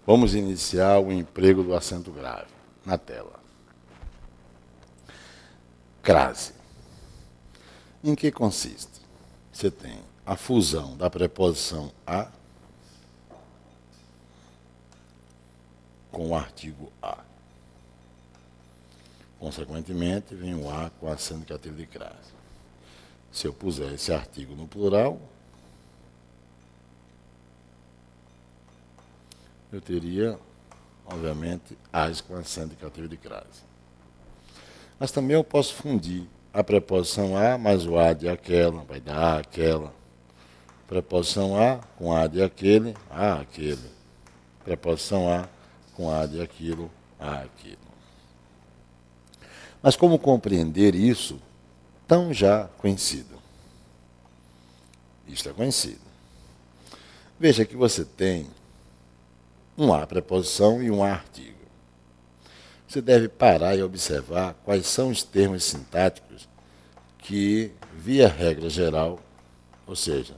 Vamos iniciar o emprego do acento grave na tela. Crase. Em que consiste? Você tem a fusão da preposição a com o artigo a. Consequentemente, vem o a com acento cativo de crase. Se eu puser esse artigo no plural, eu teria, obviamente, as com acento cativo de crase. Mas também eu posso fundir a preposição a mais o a de aquela, vai dar aquela. Preposição a com a de aquele, a aquele. Preposição a com a de aquilo, a aquilo. Mas como compreender isso tão já conhecido? Isto é conhecido. Veja que você tem um a preposição e um a artigo. Você deve parar e observar quais são os termos sintáticos que, via regra geral, ou seja,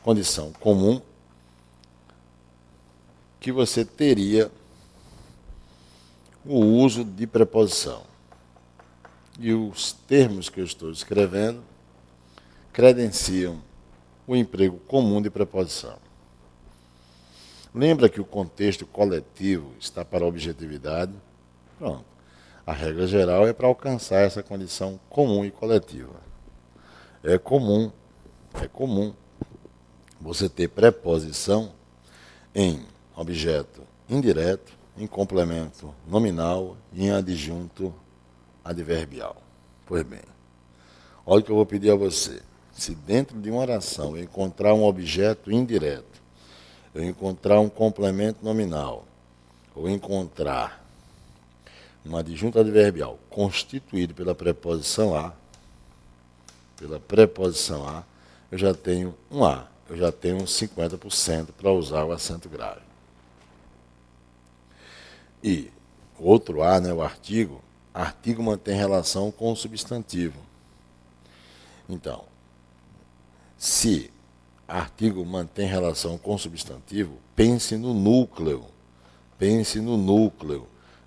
condição comum, que você teria o uso de preposição. E os termos que eu estou escrevendo credenciam o emprego comum de preposição. Lembra que o contexto coletivo está para a objetividade? Pronto. A regra geral é para alcançar essa condição comum e coletiva. É comum você ter preposição em objeto indireto, em complemento nominal e em adjunto adverbial. Pois bem, olha o que eu vou pedir a você. Se dentro de uma oração eu encontrar um objeto indireto, eu encontrar um complemento nominal, ou encontrar um adjunto adverbial constituído pela preposição a, eu já tenho um a, eu já tenho uns 50% para usar o acento grave. E o outro a, o artigo mantém relação com o substantivo. Então, se artigo mantém relação com o substantivo, pense no núcleo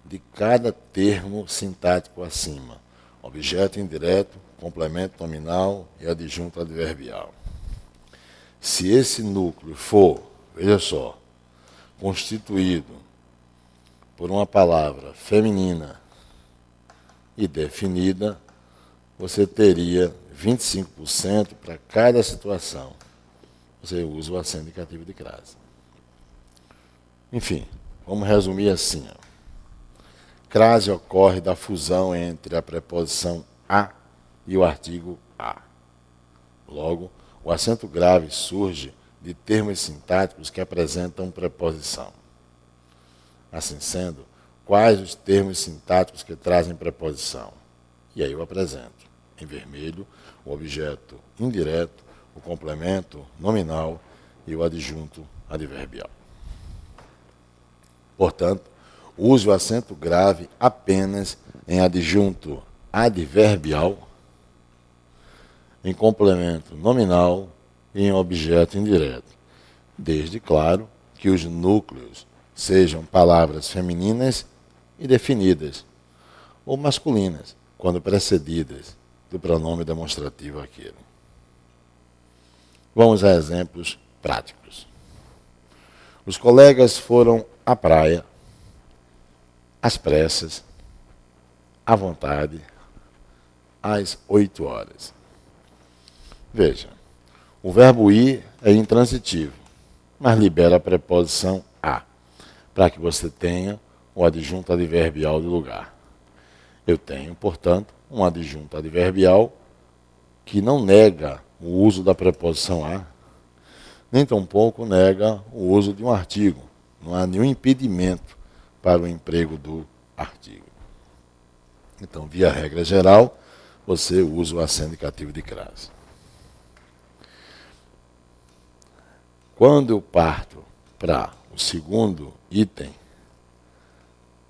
de cada termo sintático acima. Objeto indireto, complemento nominal e adjunto adverbial. Se esse núcleo for, veja só, constituído por uma palavra feminina e definida, você teria 25% para cada situação. Você usa o acento cativo de crase. Enfim, vamos resumir assim. Crase ocorre da fusão entre a preposição a e o artigo a. Logo, o acento grave surge de termos sintáticos que apresentam preposição. Assim sendo, quais os termos sintáticos que trazem preposição? E aí eu apresento, em vermelho, o objeto indireto, o complemento nominal e o adjunto adverbial. Portanto, use o acento grave apenas em adjunto adverbial, em complemento nominal e em objeto indireto, desde, claro, que os núcleos sejam palavras femininas e definidas, ou masculinas, quando precedidas do pronome demonstrativo aquele. Vamos a exemplos práticos. Os colegas foram à praia, às pressas, à vontade, às 8 horas. Veja, o verbo ir é intransitivo, mas libera a preposição a, para que você tenha o adjunto adverbial de lugar. Eu tenho, portanto, um adjunto adverbial que não nega o uso da preposição a, nem tampouco nega o uso de um artigo. Não há nenhum impedimento para o emprego do artigo. Então, via regra geral, você usa o acento cativo de crase. Quando eu parto para o segundo item,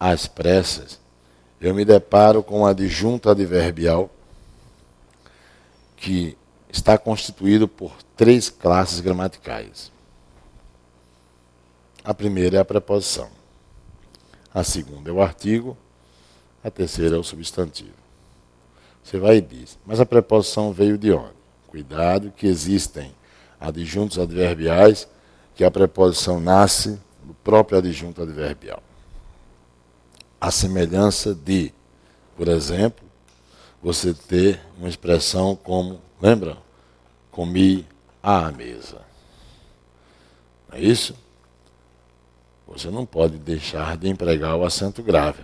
às pressas, eu me deparo com um adjunto adverbial que está constituído por 3 classes gramaticais. A primeira é a preposição. a segunda é o artigo, a terceira é o substantivo. Você vai e diz, mas a preposição veio de onde? Cuidado que existem adjuntos adverbiais que a preposição nasce do próprio adjunto adverbial. A semelhança de, por exemplo, você ter uma expressão como, lembra? Comi à mesa. Não é isso? Você não pode deixar de empregar o acento grave.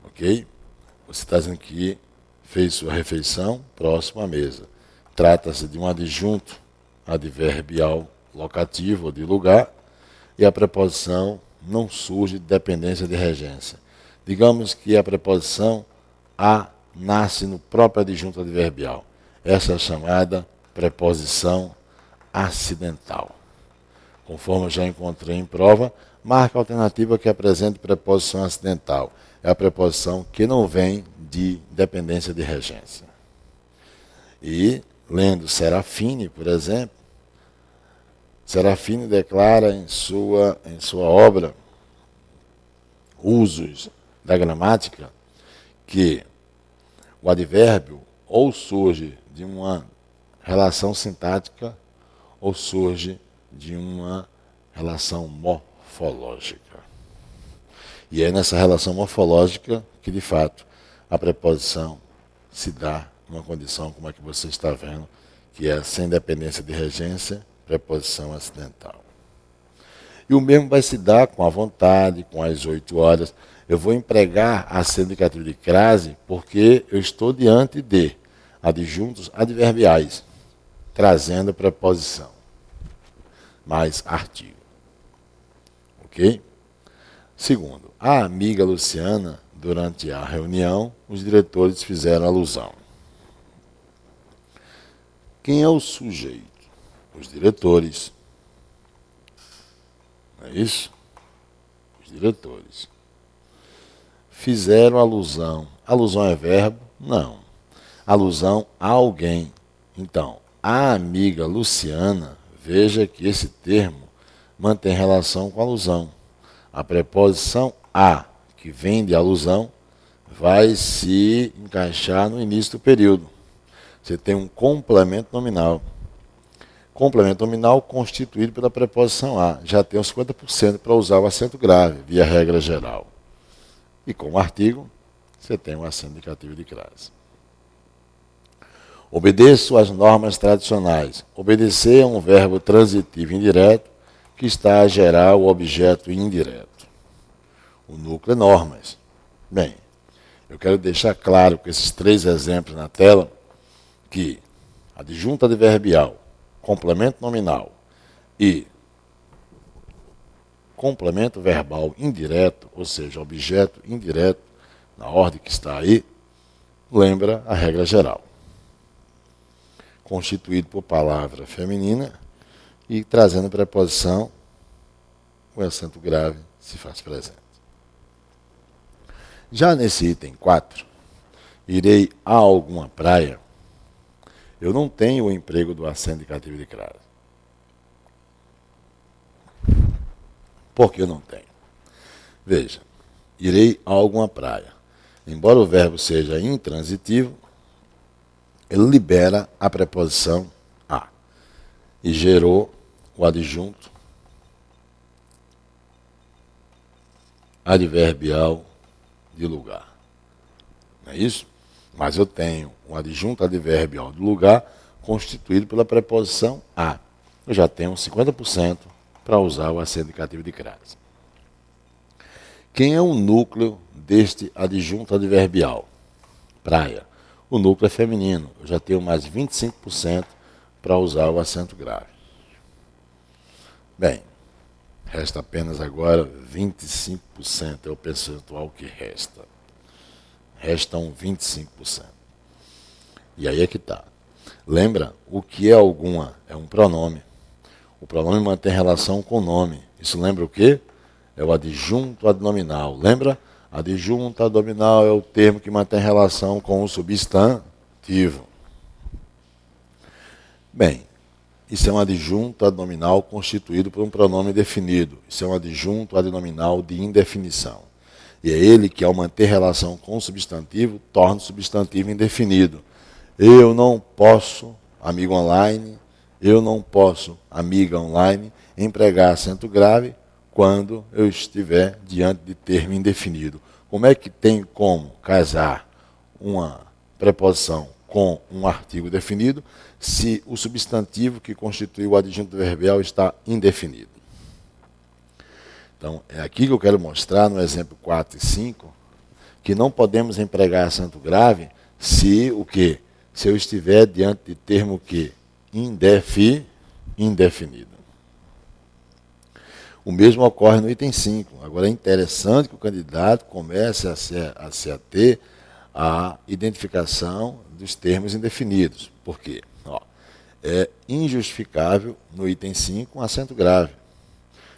Ok? Você está dizendo que fez sua refeição próximo à mesa. Trata-se de um adjunto adverbial locativo ou de lugar e a preposição não surge de dependência de regência. Digamos que a preposição a nasce no próprio adjunto adverbial. Essa é a chamada preposição acidental. Conforme eu já encontrei em prova, marca a alternativa que apresente preposição acidental. É a preposição que não vem de dependência de regência. E, lendo Serafine, por exemplo, Serafine declara em sua obra Usos da Gramática que o advérbio ou surge de uma relação sintática ou surge de uma relação morfológica. E é nessa relação morfológica que, de fato, a preposição se dá numa condição como a que você está vendo, que é sem dependência de regência, preposição acidental. E o mesmo vai se dar com a vontade, com as 8 horas. Eu vou empregar acento indicativo de crase porque eu estou diante de adjuntos adverbiais, trazendo preposição, mais artigo. Ok? Segundo, a amiga Luciana, durante a reunião, os diretores fizeram alusão. Quem é o sujeito? Os diretores. Não é isso? Os diretores. Fizeram alusão. Alusão é verbo? Não. Alusão a alguém. Então, a amiga Luciana, veja que esse termo mantém relação com alusão. A preposição a, que vem de alusão, vai se encaixar no início do período. Você tem um complemento nominal. Complemento nominal constituído pela preposição a. Já tem os 50% para usar o acento grave, via regra geral. E como artigo, você tem um acento indicativo de crase. Obedeço às normas tradicionais. Obedecer é um verbo transitivo indireto que está a gerar o objeto indireto. O núcleo é normas. Bem, eu quero deixar claro com esses 3 exemplos na tela que adjunto adverbial, complemento nominal e complemento verbal indireto, ou seja, objeto indireto, na ordem que está aí, lembra a regra geral. Constituído por palavra feminina e trazendo preposição, o acento grave se faz presente. Já nesse item 4, irei a alguma praia, eu não tenho o emprego do acento indicativo de crase. Por que eu não tenho? Veja, irei a alguma praia. Embora o verbo seja intransitivo, ele libera a preposição a e gerou o adjunto adverbial de lugar. Não é isso? Mas eu tenho um adjunto adverbial de lugar constituído pela preposição a. Eu já tenho 50% para usar o acento indicativo de crase. Quem é o núcleo deste adjunto adverbial? Praia. O núcleo é feminino. Eu já tenho mais 25% para usar o acento grave. Bem, resta apenas agora 25%, é o percentual que resta. Restam 25%. E aí é que está. Lembra, o que é alguma? É um pronome. O pronome mantém relação com o nome. Isso lembra o quê? É o adjunto adnominal. Lembra? Adjunto adnominal é o termo que mantém relação com o substantivo. Bem, Isso é um adjunto adnominal constituído por um pronome definido. Isso é um adjunto adnominal de indefinição. E é ele que, ao manter relação com o substantivo, torna o substantivo indefinido. Eu não posso, amigo online, eu não posso, amiga online, empregar acento grave quando eu estiver diante de termo indefinido. Como é que tem como casar uma preposição com um artigo definido se o substantivo que constitui o adjunto adverbial está indefinido? Então, é aqui que eu quero mostrar, no exemplo 4 e 5, que não podemos empregar acento grave se o quê? Se eu estiver diante de termo que indefinido. O mesmo ocorre no item 5. Agora é interessante que o candidato comece a se ater à identificação dos termos indefinidos. Por quê? É injustificável no item 5 um acento grave.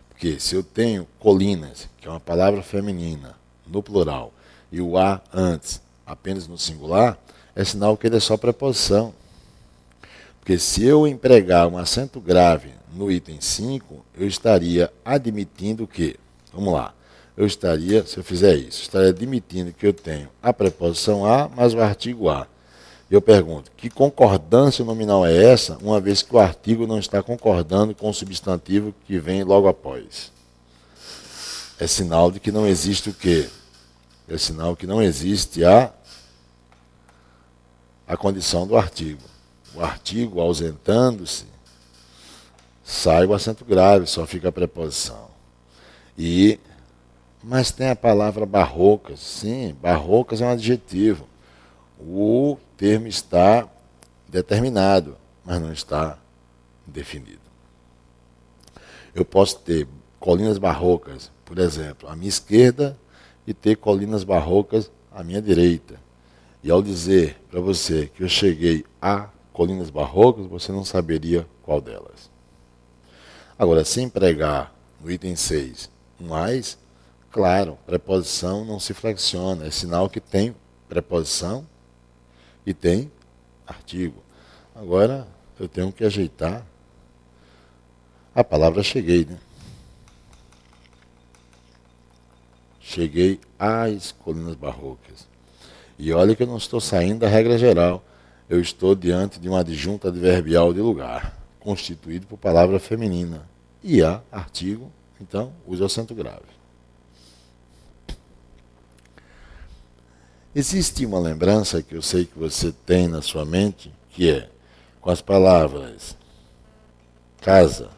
Porque se eu tenho colinas, que é uma palavra feminina, no plural, e o a antes apenas no singular, é sinal que ele é só preposição. Porque se eu empregar um acento grave no item 5, eu estaria admitindo que, vamos lá, se eu fizer isso, estaria admitindo que eu tenho a preposição a mais o artigo a. Eu pergunto, que concordância nominal é essa, uma vez que o artigo não está concordando com o substantivo que vem logo após? É sinal de que não existe o quê? É sinal que não existe a condição do artigo. O artigo, ausentando-se, sai o acento grave, só fica a preposição. Mas tem a palavra barrocas. Sim, barrocas é um adjetivo. O termo está determinado, mas não está definido. Eu posso ter colinas barrocas, por exemplo, à minha esquerda e ter colinas barrocas à minha direita. E ao dizer para você que eu cheguei a colinas barrocas, você não saberia qual delas. Agora, se empregar no item 6 um mais, claro, preposição não se flexiona, é sinal que tem preposição e tem artigo. Agora, eu tenho que ajeitar a palavra cheguei, né? Cheguei às colinas barrocas. E olha que eu não estou saindo da regra geral. Eu estou diante de um adjunto adverbial de lugar, constituído por palavra feminina. E há artigo, então use o acento grave. Existe uma lembrança que eu sei que você tem na sua mente, que é com as palavras casa,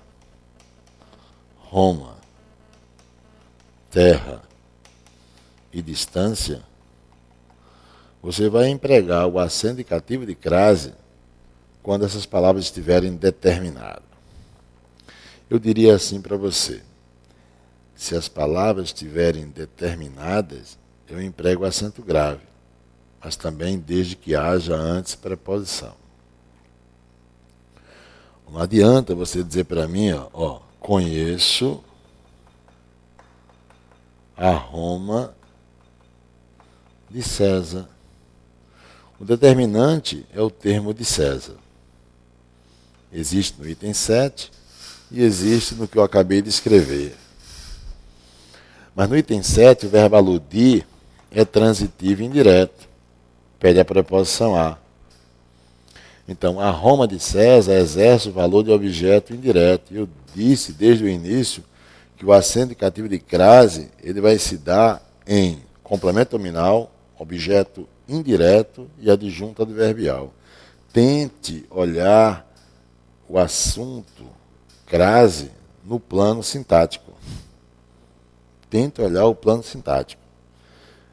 Roma, terra e distância. Você vai empregar o acento indicativo de crase quando essas palavras estiverem determinadas. Eu diria assim para você: se as palavras estiverem determinadas, eu emprego o acento grave, mas também desde que haja antes preposição. Não adianta você dizer para mim, conheço a Roma de César. O determinante é o termo de César. Existe no item 7 e existe no que eu acabei de escrever. Mas no item 7, o verbo aludir é transitivo e indireto. Pede a preposição a. Então, a Roma de César exerce o valor de objeto indireto. Eu disse desde o início que o acento indicativo de crase ele vai se dar em complemento nominal, objeto indireto e adjunto adverbial. Tente olhar o assunto crase no plano sintático. Tente olhar o plano sintático.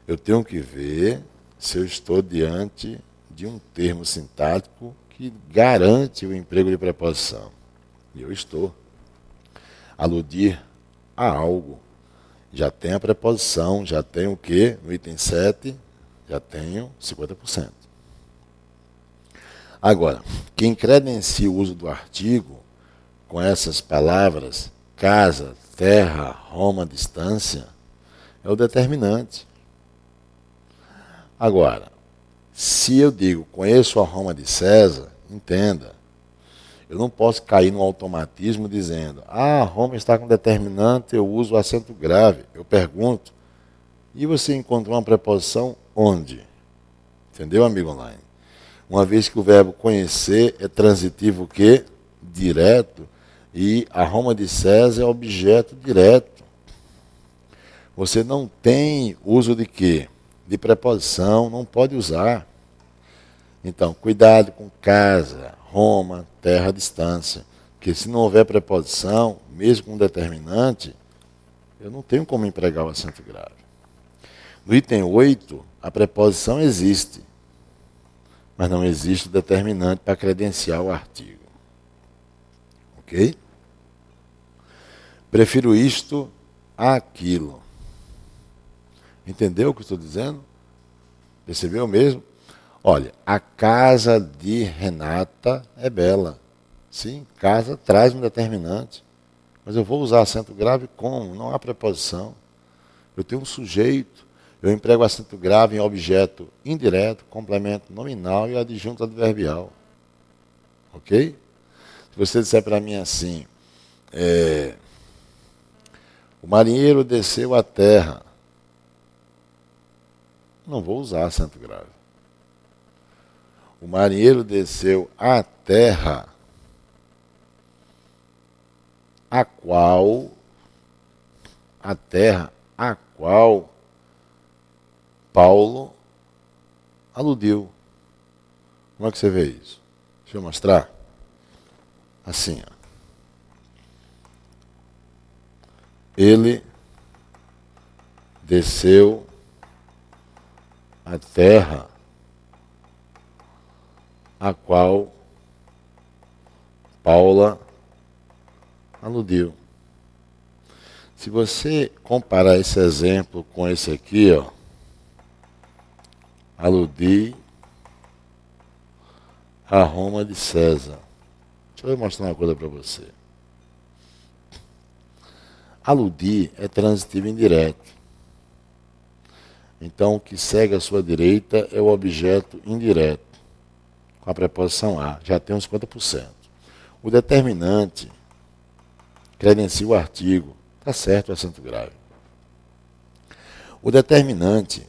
Eu tenho que ver se eu estou diante de um termo sintático que garante o emprego de preposição. E eu estou. Aludir a algo. Já tem a preposição, já tem o quê? No item 7, já tenho 50%. Agora, quem credencia o uso do artigo com essas palavras, casa, terra, Roma, distância, é o determinante. Agora, se eu digo, conheço a Roma de César, entenda, Eu não posso cair no automatismo dizendo, a Roma está com determinante, eu uso o acento grave. Eu pergunto, e você encontrou uma preposição onde? Entendeu, amigo online? Uma vez que o verbo conhecer é transitivo o quê? Direto. E a Roma de César é objeto direto. Você não tem uso de quê? De preposição, não pode usar. Então, cuidado com casa, Roma, terra, distância. Porque se não houver preposição, mesmo com determinante, eu não tenho como empregar o acento grave. No item 8, a preposição existe, mas não existe o determinante para credenciar o artigo. Ok? Prefiro isto àquilo. Entendeu o que eu estou dizendo? Percebeu mesmo? Olha, a casa de Renata é bela. Sim, casa traz um determinante. Mas eu vou usar acento grave como? Não há preposição. Eu tenho um sujeito. Eu emprego acento grave em objeto indireto, complemento nominal e adjunto adverbial. Ok? Se você disser para mim assim, o marinheiro desceu à terra, não vou usar acento grave. O marinheiro desceu à terra, a terra a qual Paulo aludiu. Como é que você vê isso? Deixa eu mostrar. Assim, ó. Ele desceu à terra a qual Paula aludiu. Se você comparar esse exemplo com esse aqui, ó, aludi a Roma de César. Deixa eu mostrar uma coisa para você. Aludir é transitivo indireto. Então, o que segue à sua direita é o objeto indireto, com a preposição a. Já tem uns 50%. O determinante credencia o artigo. Está certo o acento grave. O determinante,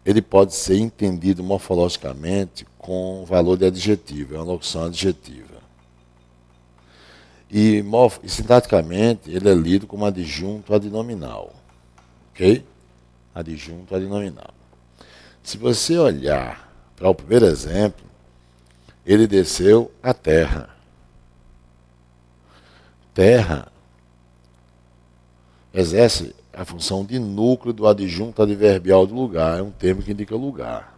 ele pode ser entendido morfologicamente com valor de adjetivo, é uma locução adjetiva. E sintaticamente, ele é lido como adjunto adnominal. Ok? Adjunto adnominal. Se você olhar para o primeiro exemplo, ele desceu à terra. Terra exerce a função de núcleo do adjunto adverbial do lugar. É um termo que indica lugar.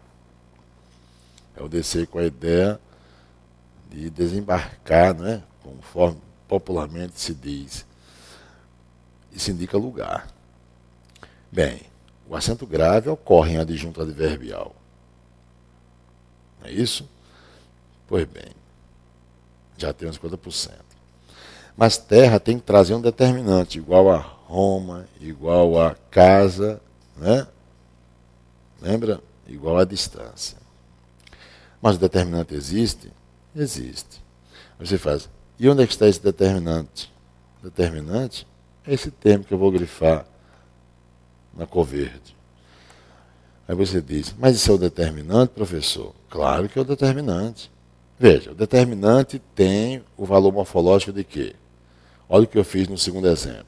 É o descer com a ideia de desembarcar, não é? Conforme popularmente se diz. Isso indica lugar. Bem, o acento grave ocorre em adjunto adverbial. Não é isso? Pois bem, já tem uns 50%. Mas terra tem que trazer um determinante, igual a Roma, igual a casa, né? Lembra? Igual a distância. Mas o determinante existe? Existe. Você faz, e onde é que está esse determinante? Determinante é esse termo que eu vou grifar na cor verde. Aí você diz, mas isso é o determinante, professor? Claro que é o determinante. Veja, o determinante tem o valor morfológico de quê? Olha o que eu fiz no segundo exemplo,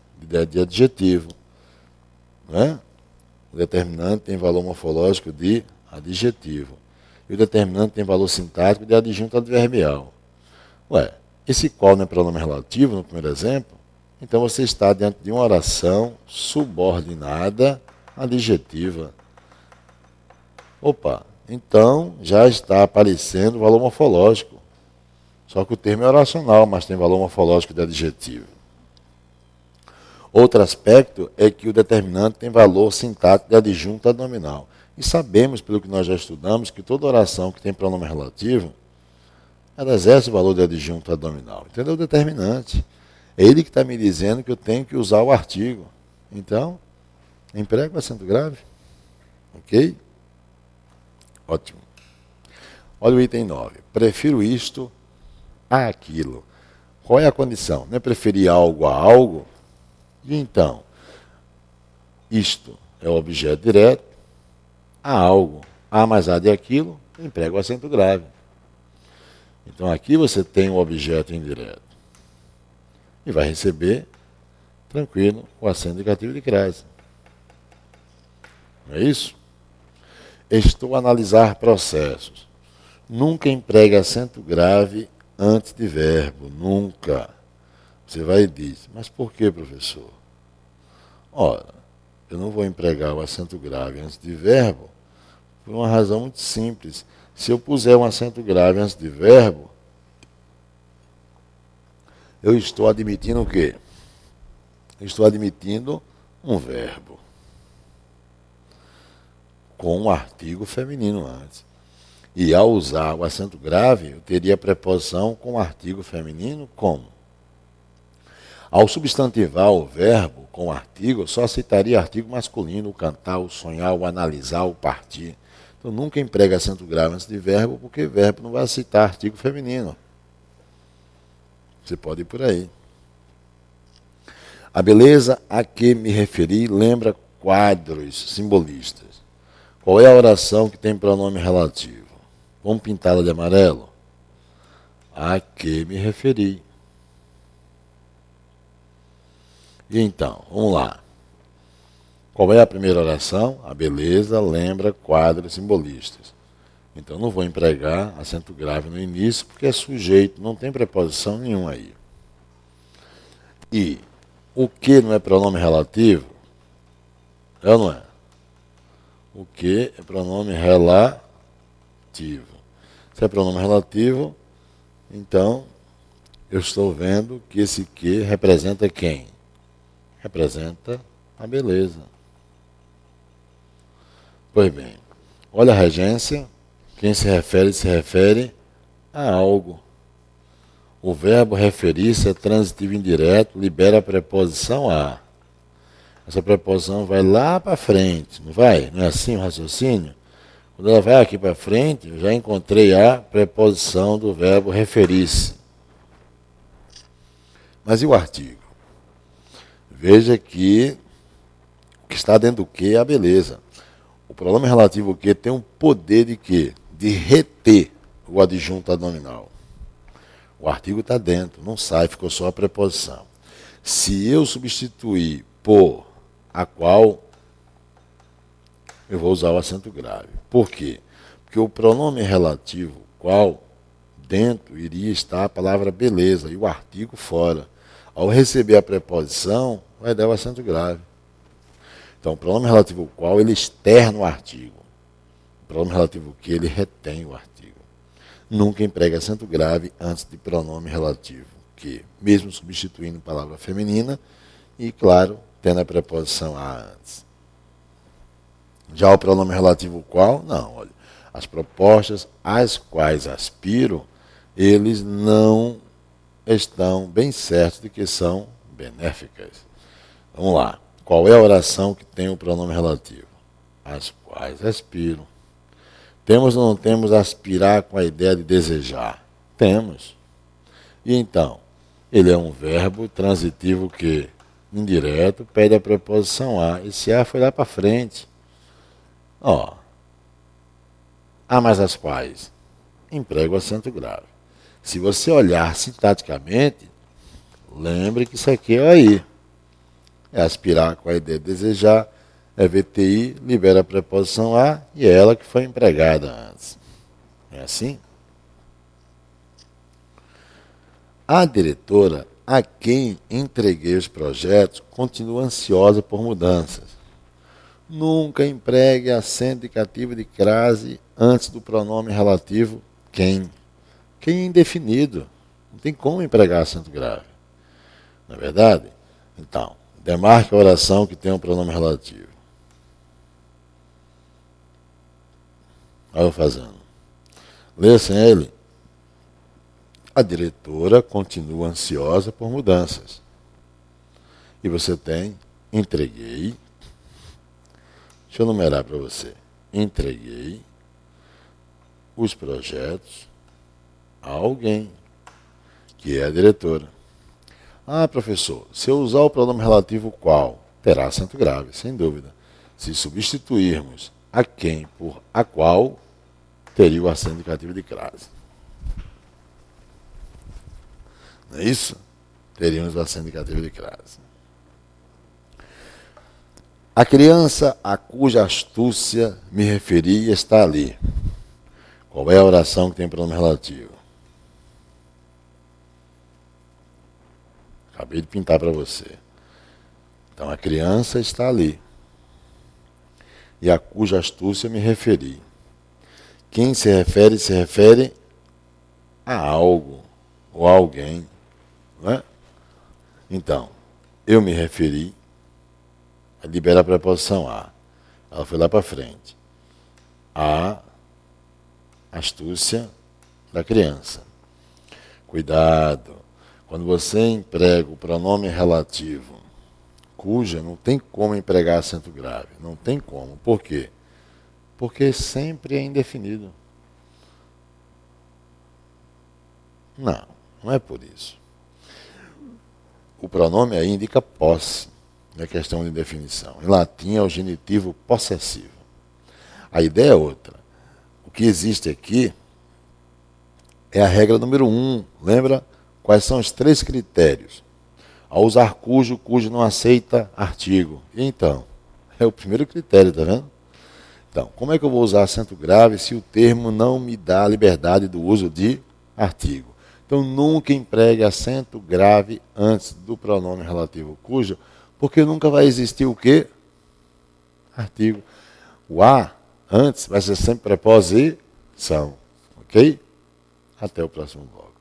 de adjetivo. Não é? O determinante tem valor morfológico de adjetivo. E o determinante tem valor sintático de adjunto adverbial. Ué, esse qual não é pronome relativo no primeiro exemplo? Então você está diante de uma oração subordinada adjetiva. Opa, então já está aparecendo o valor morfológico. Só que o termo é oracional, mas tem valor morfológico de adjetivo. Outro aspecto é que o determinante tem valor sintático de adjunto adnominal. E sabemos, pelo que nós já estudamos, que toda oração que tem pronome relativo, ela exerce o valor de adjunto adnominal. Entendeu? O determinante. É ele que está me dizendo que eu tenho que usar o artigo. Então, emprego o acento grave. Ok? Ótimo. Olha o item 9. Prefiro isto àquilo. Qual é a condição? Não é preferir algo a algo? E então, isto é o objeto direto, a algo, A mais A de aquilo, emprega o acento grave. Então aqui você tem o objeto indireto. E vai receber, tranquilo, o acento indicativo de crase. Não é isso? Estou a analisar processos. Nunca empregue acento grave antes de verbo, nunca. Você vai e diz, mas por que, professor? Ora, eu não vou empregar o acento grave antes de verbo por uma razão muito simples. Se eu puser um acento grave antes de verbo, eu estou admitindo o quê? Eu estou admitindo um verbo com um artigo feminino antes. E ao usar o acento grave, eu teria a preposição com o artigo feminino como? Ao substantivar o verbo com o artigo, eu só citaria artigo masculino, o cantar, o sonhar, o analisar, o partir. Então nunca emprega acento grave antes de verbo, porque verbo não vai citar artigo feminino. Você pode ir por aí. A beleza a que me referi lembra quadros simbolistas. Qual é a oração que tem pronome relativo? Vamos pintá-la de amarelo? A que me referi. E então, vamos lá. Qual é a primeira oração? A beleza lembra quadros simbolistas. Então não vou empregar acento grave no início, porque é sujeito, não tem preposição nenhuma aí. E o que não é pronome relativo? É ou não é? O que é pronome relativo. Se é pronome relativo, então eu estou vendo que esse que representa quem? Representa a beleza. Pois bem, olha a regência, quem se refere a algo. O verbo referir-se é transitivo indireto, libera a preposição a. Essa preposição vai lá para frente, não vai? Não é assim o raciocínio? Quando ela vai aqui para frente, eu já encontrei a preposição do verbo referir-se. Mas e o artigo? Veja que o que está dentro do que é a beleza. O pronome relativo ao que tem um poder de quê? De reter o adjunto adnominal. O artigo está dentro, não sai, ficou só a preposição. Se eu substituir por a qual, eu vou usar o acento grave. Por quê? Porque o pronome relativo qual, dentro, iria estar a palavra beleza e o artigo fora. Ao receber a preposição, vai dar o acento grave. Então, o pronome relativo qual, ele externa o artigo. O pronome relativo que, ele retém o artigo. Nunca emprega acento grave antes de pronome relativo que, mesmo substituindo palavra feminina e, claro, tendo a preposição a antes. Já o pronome relativo qual, não, olha, as propostas às quais aspiro, eles não estão bem certos de que são benéficas. Vamos lá. Qual é a oração que tem o pronome relativo? Às quais aspiro. Temos ou não temos aspirar com a ideia de desejar? Temos. E então, ele é um verbo transitivo que, indireto, pede a preposição a. Esse a foi lá para frente. Ó, a mais as quais? Emprega o acento grave. Se você olhar sintaticamente, lembre que isso aqui é aí. É aspirar com a ideia de desejar, é VTI, libera a preposição a e é ela que foi empregada antes. É assim? A diretora a quem entreguei os projetos continua ansiosa por mudanças. Nunca empregue acento indicativo de crase antes do pronome relativo quem. Quem é indefinido. Não tem como empregar acento grave. Não é verdade? Então, demarque a oração que tem um pronome relativo. Olha eu fazendo. Leia sem ele. A diretora continua ansiosa por mudanças. E você tem, entreguei. Deixa eu numerar para você. Entreguei os projetos a alguém, que é a diretora. Ah, professor, se eu usar o pronome relativo qual, terá acento grave, sem dúvida. Se substituirmos a quem por a qual, teria o acento indicativo de crase. Não é isso? Teríamos o acento indicativo de crase. A criança a cuja astúcia me referi está ali. Qual é a oração que tem pronome relativo? Acabei de pintar para você. Então a criança está ali. E a cuja astúcia me referi. Quem se refere a algo ou a alguém. Não é? Então, eu me referi, libera a preposição a. Ela foi lá para frente. A astúcia da criança. Cuidado. Quando você emprega o pronome relativo, cuja, não tem como empregar acento grave. Não tem como. Por quê? Porque sempre é indefinido. Não, não é por isso. O pronome aí indica posse, não é questão de indefinição. Em latim é o genitivo possessivo. A ideia é outra. O que existe aqui é a regra número 1. Lembra? Quais são os 3 critérios? Ao usar cujo, cujo não aceita artigo. E então? É o primeiro critério, tá vendo? Então, como é que eu vou usar acento grave se o termo não me dá a liberdade do uso de artigo? Então, nunca empregue acento grave antes do pronome relativo cujo, porque nunca vai existir o quê? Artigo. O a antes vai ser sempre preposição. Ok? Até o próximo bloco.